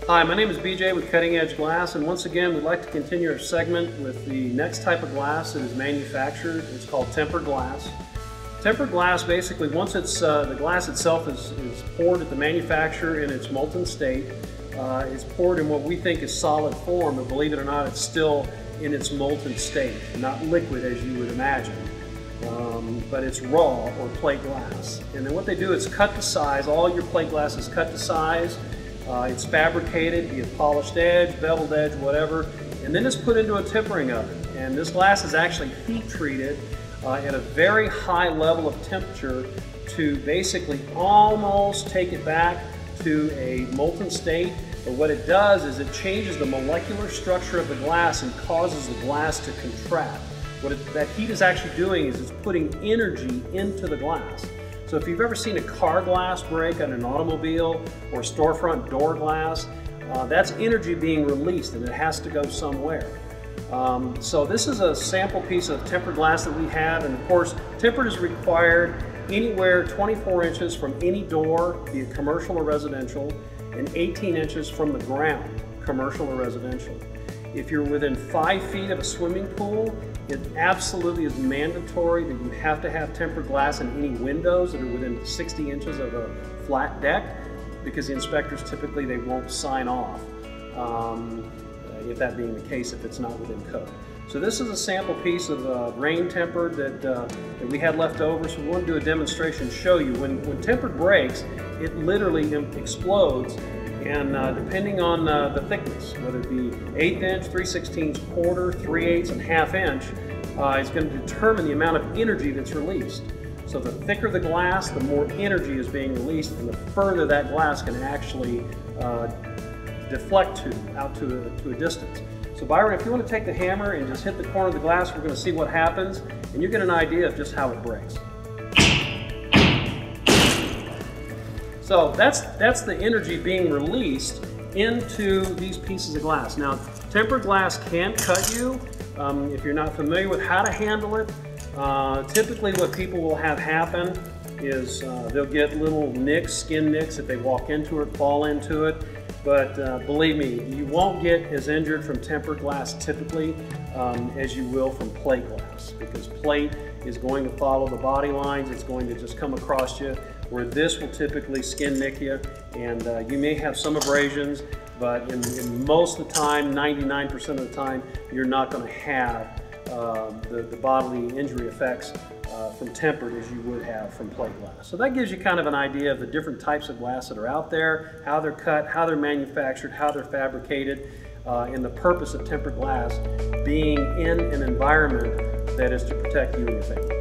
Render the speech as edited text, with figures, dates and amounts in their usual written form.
Hi, my name is BJ with Cutting Edge Glass, and once again we'd like to continue our segment with the next type of glass that is manufactured. It's called tempered glass. Tempered glass, basically, once the glass itself is poured at the manufacturer in its molten state, it's poured in what we think is solid form, but believe it or not, it's still in its molten state, not liquid as you would imagine. But it's raw or plate glass. And then what they do is cut to size. All your plate glass is cut to size. It's fabricated, be it polished edge, beveled edge, whatever, and then it's put into a tempering oven. And this glass is actually heat treated at a very high level of temperature to basically almost take it back to a molten state. But what it does is it changes the molecular structure of the glass and causes the glass to contract. That heat is actually doing is it's putting energy into the glass. So if you've ever seen a car glass break on an automobile or storefront door glass, that's energy being released and it has to go somewhere. So this is a sample piece of tempered glass that we have, and of course tempered is required anywhere 24 inches from any door, be it commercial or residential, and 18 inches from the ground, commercial or residential. If you're within 5 feet of a swimming pool, it absolutely is mandatory that you have to have tempered glass in any windows that are within 60 inches of a flat deck, because the inspectors typically they won't sign off if that being the case, if it's not within code. So this is a sample piece of rain tempered that we had left over, so we want to do a demonstration and show you. When tempered breaks, it literally explodes. And depending on the thickness, whether it be 1/8 inch, 3/16, quarter, 3/8, and 1/2 inch, is going to determine the amount of energy that's released. So the thicker the glass, the more energy is being released, and the further that glass can actually deflect out to a distance. So Byron, if you want to take the hammer and just hit the corner of the glass, we're going to see what happens, and you get an idea of just how it breaks. So that's the energy being released into these pieces of glass. Now, tempered glass can cut you if you're not familiar with how to handle it. Typically what people will have happen is they'll get little nicks, skin nicks if they walk into it, fall into it. But believe me, you won't get as injured from tempered glass typically as you will from plate glass, because plate is going to follow the body lines. It's going to just come across you, where this will typically skin nick you, and you may have some abrasions, but in most of the time, 99% of the time, you're not going to have the bodily injury effects from tempered as you would have from plate glass. So that gives you kind of an idea of the different types of glass that are out there, how they're cut, how they're manufactured, how they're fabricated, and the purpose of tempered glass being in an environment that is to protect you and your family.